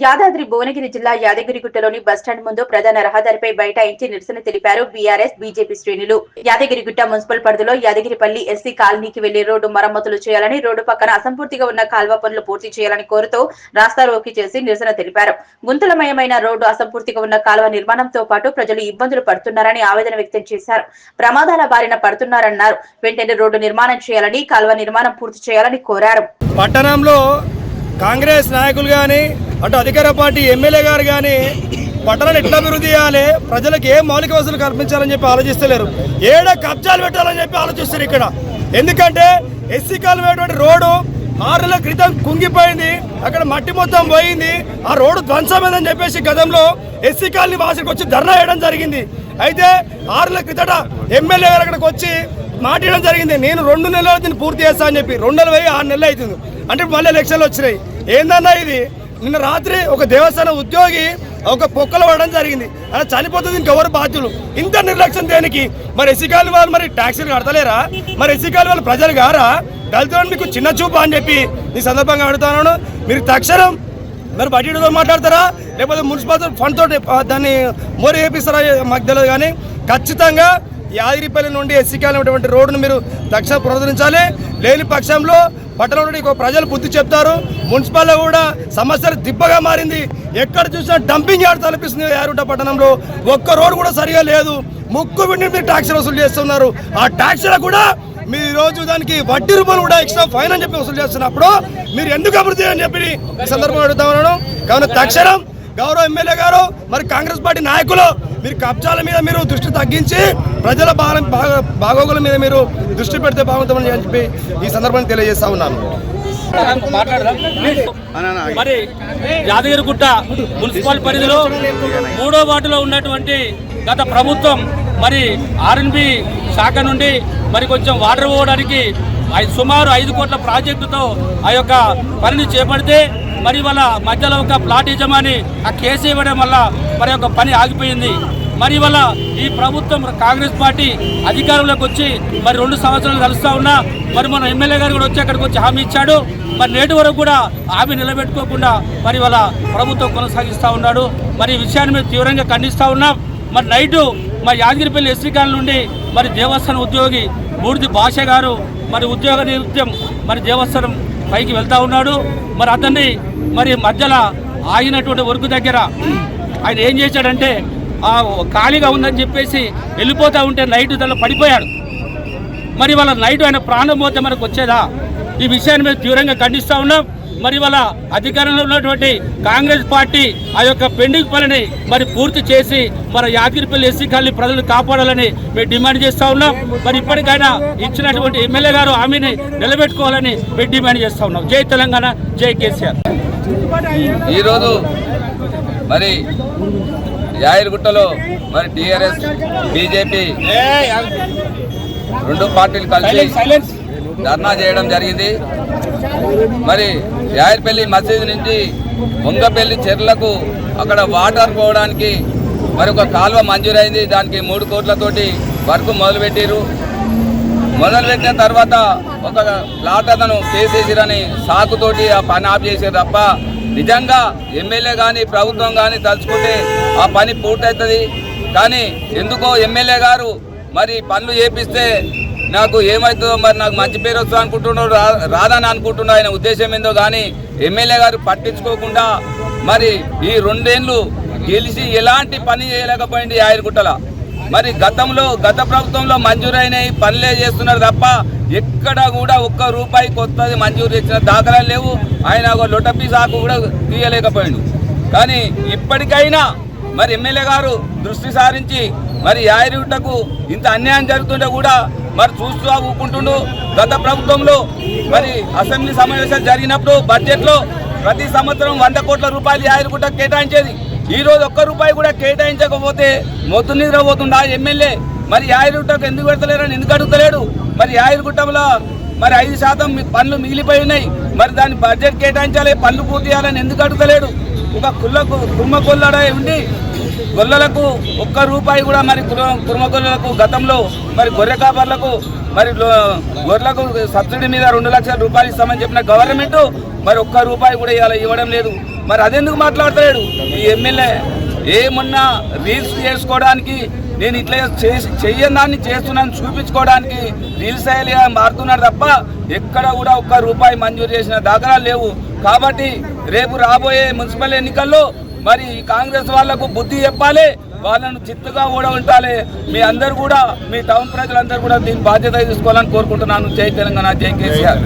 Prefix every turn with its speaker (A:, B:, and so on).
A: యాదాద్రి భువనగిరి జిల్లా యాదగిరిగుట్టలోని బస్టాండ్ ముందు ప్రధాన రహదారిపై బైఠాయించి నిరసన తెలిపారు బీఆర్ఎస్ బీజేపీ శ్రేణులు. యాదగిరిగుట్ట మున్సిపల్ పరిధిలో యాదగిరిపల్లి ఎస్సీ కాలనీకి వెళ్లే రోడ్డు మరమ్మతులు చేయాలని, రోడ్డు పక్కన అసంపూర్తిగా ఉన్న కాల్వ పనులు పూర్తి చేయాలని కోరుతూ రాస్తారోకీ చేసి నిరసన తెలిపారు. గుంతలమయమైన రోడ్డు, అసంపూర్తిగా ఉన్న కాల్వ నిర్మాణంతో పాటు ప్రజలు ఇబ్బందులు పడుతున్నారని ఆవేదన వ్యక్తం చేశారు. ప్రమాదాల బారిన పడుతున్నారన్నారు. వెంటనే రోడ్డు నిర్మాణం చేయాలని, కాల్వ నిర్మాణం పూర్తి చేయాలని కోరారు.
B: పట్టణంలో కాంగ్రెస్ నాయకులు గాని, అటు అధికార పార్టీ ఎమ్మెల్యే గారు కానీ పట్టణాన్ని ఎట్లా అభివృద్ధి చేయాలి, ప్రజలకు ఏ మౌలిక వసతులు కల్పించాలని చెప్పి ఆలోచిస్తలేరు. ఏడ కబ్జాలు పెట్టాలని చెప్పి ఆలోచిస్తారు ఇక్కడ. ఎందుకంటే ఎస్సీ కాలనీ రోడ్డు 6 నెలల క్రితం కుంగిపోయింది, అక్కడ మట్టి మొత్తం పోయింది, ఆ రోడ్డు ధ్వంసమైందని చెప్పేసి గతంలో ఎస్సీ కాలనీ వాసులకు వచ్చి ధర్నా వేయడం జరిగింది. అయితే 6 నెలల క్రితట ఎమ్మెల్యే గారు అక్కడికి వచ్చి మాట్లాడడం జరిగింది, నేను 2 నెలలు దీన్ని పూర్తి చేస్తా అని చెప్పి. 2 నెలలు పోయి 6 నెలలు అవుతుంది. అంటే మళ్ళీ ఎలక్షన్లు వచ్చినాయి. ఏందన్నా ఇది? నిన్న రాత్రి ఒక దేవస్థాన ఉద్యోగి ఒక పొక్కలు పడడం జరిగింది. అలా చనిపోతుంది, ఇంకెవరు బాధ్యులు? ఇంత నిర్లక్ష్యం దేనికి? మరి ఎస్సీ కాలనీ వాళ్ళు మరి ట్యాక్సీలు కడతలేరా? మరి ఎస్సీ కాలనీ వాళ్ళు ప్రజలు గారా? దళితులను మీకు చిన్న చూపు అని చెప్పి ఈ సందర్భంగా అడుగుతున్నాను. మీరు తక్షణం మరి బడ్జెట్తో మాట్లాడతారా, లేకపోతే మున్సిపల్ ఫండ్ తోటి దాన్ని మోరీ వేపిస్తారా మాకు తెలియదు. కానీ ఖచ్చితంగా యాదగిరిపల్లి నుండి ఎస్సీ కాలనీ ఉన్నటువంటి రోడ్డును మీరు తక్షణం పునరుద్ధరించాలి. లేని పక్షంలో పట్టణంలో ప్రజలు బుద్ధి చెప్తారు. మున్సిపాల్లో కూడా సమస్యలు దిబ్బగా మారింది. ఎక్కడ చూసినా డంపింగ్ యార్డ్ తలపిస్తుంది. యాదగిరిగుట్ట పట్టణంలో ఒక్క రోడ్డు కూడా సరిగా లేదు. ముక్కు విండి మీరు ట్యాక్సీలు వసూలు చేస్తున్నారు. ఆ ట్యాక్సీలు కూడా మీరు ఈరోజు దానికి వడ్డీ రూపాయలు కూడా ఎక్స్ట్రా ఫైన్ అని చెప్పి వసూలు చేస్తున్నప్పుడు మీరు ఎందుకు అభివృద్ధి అని చెప్పి ఈ సందర్భంగా అడుగుతా ఉన్నాను. కావున తక్షణం గౌరవ ఎమ్మెల్యే గారు, మరి కాంగ్రెస్ పార్టీ నాయకులు, మీరు కబ్జాల మీద మీరు దృష్టి తగ్గించి ప్రజల బాగోగుల మీద మీరు దృష్టి పెడితే బాగుంటుందని చెప్పి ఈ సందర్భంగా తెలియజేస్తా ఉన్నాను.
C: మరి యాదగిరిగుట్ట మున్సిపల్ పరిధిలో 3వ వార్డులో ఉన్నటువంటి గత ప్రభుత్వం మరి ఆర్ఎన్బి శాఖ నుండి మరి కొంచెం వాటర్ పోవడానికి సుమారు 5 కోట్ల ప్రాజెక్టుతో ఆ యొక్క పనిని చేపడితే మరి వాళ్ళ మధ్యలో ఒక ప్లాట్ యజమాని ఆ కేసు ఇవ్వడం వల్ల మరి యొక్క పని ఆగిపోయింది. మరి వల్ల ఈ ప్రభుత్వం కాంగ్రెస్ పార్టీ అధికారంలోకి వచ్చి మరి 2 సంవత్సరాలు కలుస్తూ ఉన్నా మరి మన ఎమ్మెల్యే గారు కూడా వచ్చి అక్కడికి వచ్చి హామీ ఇచ్చాడు. మరి నేటి వరకు కూడా హామీ నిలబెట్టుకోకుండా మరి వాళ్ళ ప్రభుత్వం కొనసాగిస్తూ ఉన్నాడు. మరి ఈ విషయాన్ని మేము తీవ్రంగా ఖండిస్తూ ఉన్నాం. మరి నైటు మరి యాదగిరిపల్లి ఎస్సీ కాలనీ నుండి మరి దేవస్థానం ఉద్యోగి బూడిది భాష గారు మరి ఉద్యోగ నిమిత్తం మరి దేవస్థానం పైకి వెళ్తూ ఉన్నాడు. మరి అతన్ని మరి మధ్యలో ఆగినటువంటి వర్క్ దగ్గర ఆయన ఏం చేశాడంటే ఖాళీగా ఉందని చెప్పేసి వెళ్ళిపోతూ ఉంటే నైట్ దానిలో పడిపోయాడు. మరి వాళ్ళ నైట్ ఆయన ప్రాణం పోతే మనకు వచ్చేదా? ఈ విషయాన్ని మేము తీవ్రంగా ఖండిస్తూ ఉన్నాం. మరి వాళ్ళ అధికారంలో ఉన్నటువంటి కాంగ్రెస్ పార్టీ ఆ యొక్క పెండింగ్ పనిని మరి పూర్తి చేసి మన యాదగిరిపల్లి ఎస్సీ కాలనీ ప్రజలు కాపాడాలని మేము డిమాండ్ చేస్తూ ఉన్నాం. మరి ఇప్పటికైనా ఇచ్చినటువంటి ఎమ్మెల్యే గారు హామీని నిలబెట్టుకోవాలని మేము డిమాండ్ చేస్తూ ఉన్నాం. జై తెలంగాణ, జై కేసీఆర్.
D: ఈరోజు మరి యాదగిరిగుట్టలో మరి టీఆర్ఎస్ బీజేపీ 2 పార్టీలు కలిసి ధర్నా చేయడం జరిగింది. మరి యాదగిరిపల్లి మసీదు నుంచి వంగపల్లి చెర్లకు అక్కడ వాటర్ పోవడానికి మరి ఒక కాలువ మంజూరైంది. దానికి 3 కోట్లతోటి వర్క్ మొదలుపెట్టారు. మొదలుపెట్టిన తర్వాత ఒక ప్లాట్ అతను కేసేసిరని సాకుతోటి ఆ పని ఆఫ్ చేసారు తప్ప నిజంగా ఎమ్మెల్యే కానీ ప్రభుత్వం కానీ తలుచుకుంటే ఆ పని పూర్తవుతుంది. కానీ ఎందుకో ఎమ్మెల్యే గారు మరి పనులు చేపిస్తే నాకు ఏమవుతుందో మరి నాకు మంచి పేరు వస్తుంది అనుకుంటున్నాడు, రాదని అనుకుంటున్నా. ఆయన ఉద్దేశం ఏందో కానీ ఎమ్మెల్యే గారు పట్టించుకోకుండా మరి ఈ 2 ఏళ్ళు గెలిచి ఎలాంటి పని చేయలేకపోయింది యాదగిరిగుట్టల. మరి గత ప్రభుత్వంలో మంజూరైనవి పనులే చేస్తున్నారు తప్ప ఎక్కడ కూడా ఒక్క రూపాయి కొత్తది మంజూరు చేసిన దాఖలాలు లేవు. ఆయన ఒక లొటపీ సాకు కూడా తీయలేకపోయిండు. కానీ ఇప్పటికైనా మరి ఎమ్మెల్యే గారు దృష్టి సారించి మరి యాదగిరిగుట్టకు ఇంత అన్యాయం జరుగుతుంటే కూడా మరి చూస్తూ ఊకుంటుండు. గత ప్రభుత్వంలో మరి అసెంబ్లీ సమావేశాలు జరిగినప్పుడు బడ్జెట్లో ప్రతి సంవత్సరం 100 కోట్ల రూపాయలు యాదగిరిగుట్టకు కేటాయించేది. ఈరోజు ఒక్క రూపాయి కూడా కేటాయించకపోతే మొత్తం నిద్రపోతుండా ఎమ్మెల్యే? మరి యాదగిరిగుట్టకు ఎందుకు పెడతలేరని ఎందుకు అడుగుతలేడు? మరి యాదగిరిగుట్టంలో మరి 5% పనులు మిగిలిపోయి ఉన్నాయి. మరి దాన్ని బడ్జెట్ కేటాయించాలి, పనులు పూర్తి చేయాలని ఎందుకు అడుగుతలేడు? ఒక కుర్మ కొల్లడై ఉండి గొల్లలకు ఒక్క రూపాయి కూడా మరి కుర్మ గొల్లలకు గతంలో మరి గొర్రె కాపర్లకు మరి గొర్రెలకు సబ్సిడీ మీద 2 లక్షల రూపాయలు ఇస్తామని చెప్పిన గవర్నమెంట్ మరి ఒక్క రూపాయి కూడా ఇవ్వడం లేదు. మరి అదెందుకు మాట్లాడతాడు ఈ ఎమ్మెల్యే? ఏమన్నా రీల్స్ చేసుకోవడానికి, నేను ఇట్లా చెయ్యని దాన్ని చేస్తున్నాను చూపించుకోవడానికి రీల్స్ అయ్యేలా మారుతున్నాడు తప్ప ఎక్కడ కూడా ఒక్క రూపాయి మంజూరు చేసిన దాఖలాలు లేవు. కాబట్టి రేపు రాబోయే మున్సిపల్ ఎన్నికల్లో మరి కాంగ్రెస్ వాళ్లకు బుద్ధి చెప్పాలి, వాళ్ళను చిత్తుగా కూడా ఉండాలి. మీ అందరు కూడా, మీ టౌన్ ప్రజలందరూ కూడా దీని బాధ్యత తీసుకోవాలని కోరుకుంటున్నాను. జై తెలంగాణ, జై కేసీఆర్.